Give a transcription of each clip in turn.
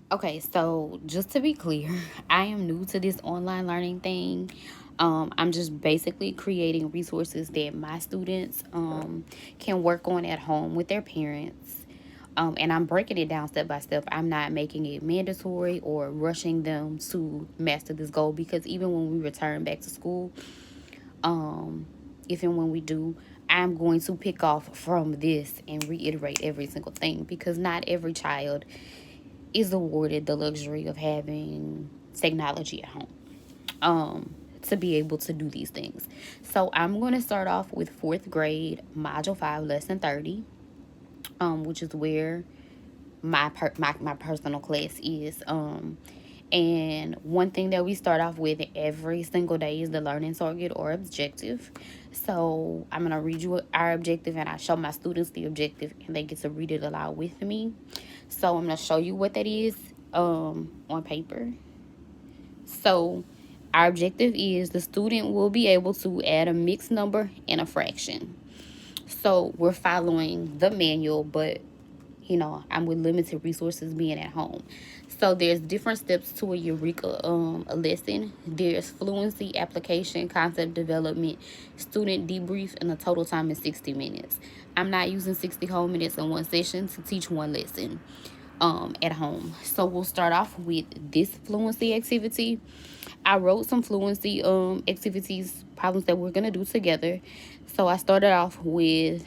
Okay, so just to be clear, I am new to this online learning thing. I'm just basically creating resources that my students can work on at home with their parents. And I'm breaking it down step by step. I'm not making it mandatory or rushing them to master this goal, because even when we return back to school, um, if and when we do, I'm going to pick off from this and reiterate every single thing, because not every child is awarded the luxury of having technology at home to be able to do these things. So I'm going to start off with fourth grade, module 5, lesson 30, which is where my personal class is. And one thing that we start off with every single day is the learning target or objective. So I'm going to read you our objective, and I show my students the objective, and they get to read it aloud with me. So I'm going to show you what that is on paper. So our objective is the student will be able to add a mixed number and a fraction. So we're following the manual, but I'm with limited resources being at home. So there's different steps to a Eureka a lesson. There's fluency, application, concept development, student debrief, and the total time is 60 minutes. I'm not using 60 whole minutes in one session to teach one lesson at home. So we'll start off with this fluency activity. I wrote some fluency activities, problems that we're gonna do together. So I started off with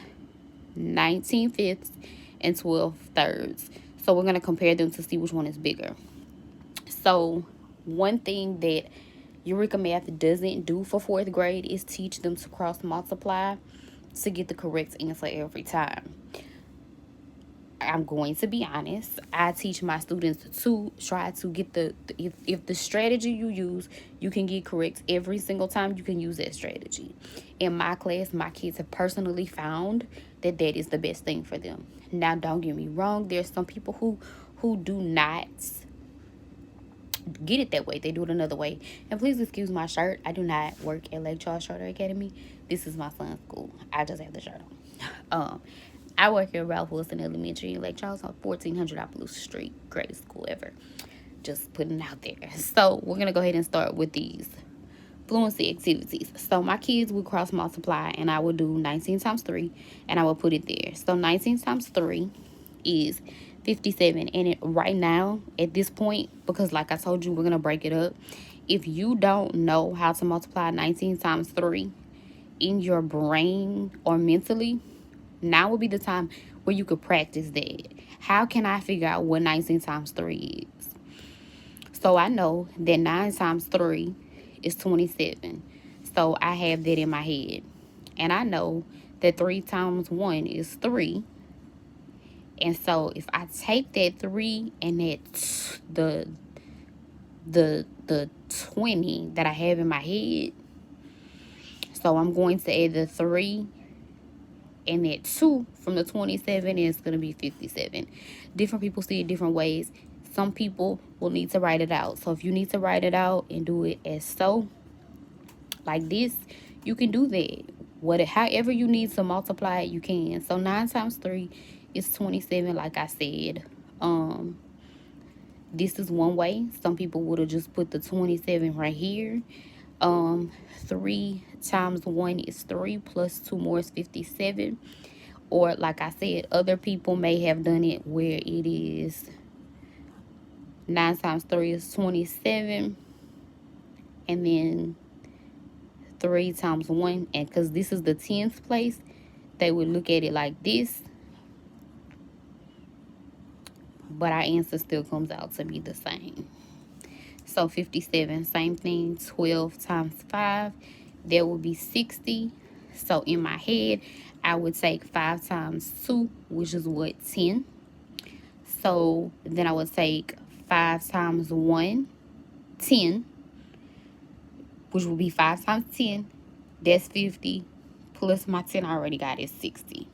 19 fifths and 12 thirds. So we're gonna compare them to see which one is bigger. So one thing that Eureka Math doesn't do for fourth grade is teach them to cross multiply to get the correct answer every time. I'm going to be honest. I teach my students to try to get if the strategy you use, you can get correct every single time, you can use that strategy. In my class, my kids have personally found that that is the best thing for them. Now, don't get me wrong. There's some people who do not get it that way. They do it another way. And please excuse my shirt. I do not work at Lake Charles Charter Academy. This is my son's school. I just have the shirt on. I work at Ralph Wilson Elementary in Lake Charles on 1400 Opelous Street. Greatest school ever. Just putting it out there. So we're going to go ahead and start with these fluency activities. So my kids will cross multiply, and I will do 19 times 3, and I will put it there. So 19 times 3 is 57. And right now, at this point, because like I told you, we're going to break it up. If you don't know how to multiply 19 times 3 in your brain or mentally, now would be the time where you could practice that. How can I figure out what 19 times 3 is? So I know that 9 times 3 is 27. So I have that in my head. And I know that 3 times 1 is 3. And so if I take that 3 and that the 20 that I have in my head, so I'm going to add the 3 and that 2 from the 27 is going to be 57. Different people see it different ways. Some people will need to write it out. So if you need to write it out and do it as so, like this, you can do that. However you need to multiply it, you can. So 9 times 3 is 27, like I said. This is one way. Some people would have just put the 27 right here. 3 times 1 is 3 plus 2 more is 57. Or like I said, other people may have done it where it is 9 times 3 is 27. And then 3 times 1. And because this is the 10th place, they would look at it like this. But our answer still comes out to be the same. So 57, same thing. 12 times 5, that would be 60. So in my head, I would take 5 times 2, which is what, 10. So then I would take 5 times 1, 10, which would be 5 times 10. That's 50. Plus my 10 I already got is 60.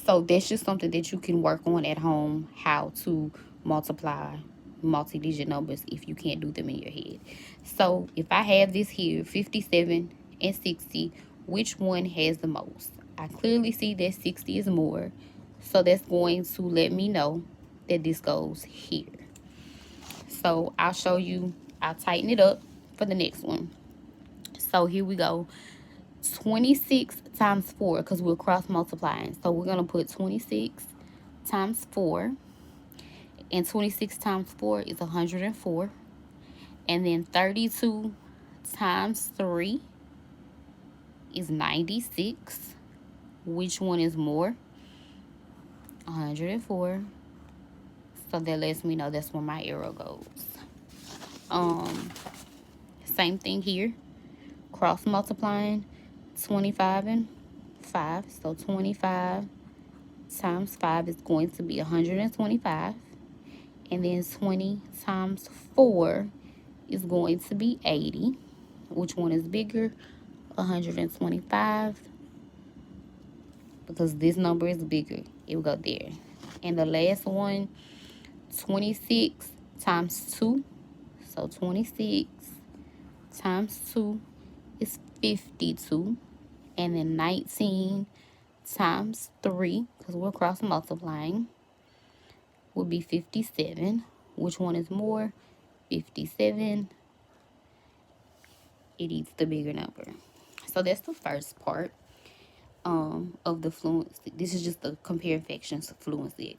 So that's just something that you can work on at home, how to multiply multi-digit numbers if you can't do them in your head. So if I have this here, 57 and 60, which one has the most? I clearly see that 60 is more. So that's going to let me know that this goes here. So I'll show you, I'll tighten it up for the next one. So here we go. 26 times 4, because we're cross multiplying. So we're going to put 26 times 4. And 26 times 4 is 104. And then 32 times 3 is 96. Which one is more? 104. So that lets me know that's where my arrow goes. Same thing here. Cross multiplying 25 and 5. So 25 times 5 is going to be 125. And then 20 times 4 is going to be 80. Which one is bigger? 125. Because this number is bigger. It will go there. And the last one, 26 times 2. So 26 times 2 is 52. And then 19 times 3, because we're cross multiplying, will be 57. Which one is more? 57. It eats the bigger number. So that's the first part of the fluency. This is just the compare fractions fluency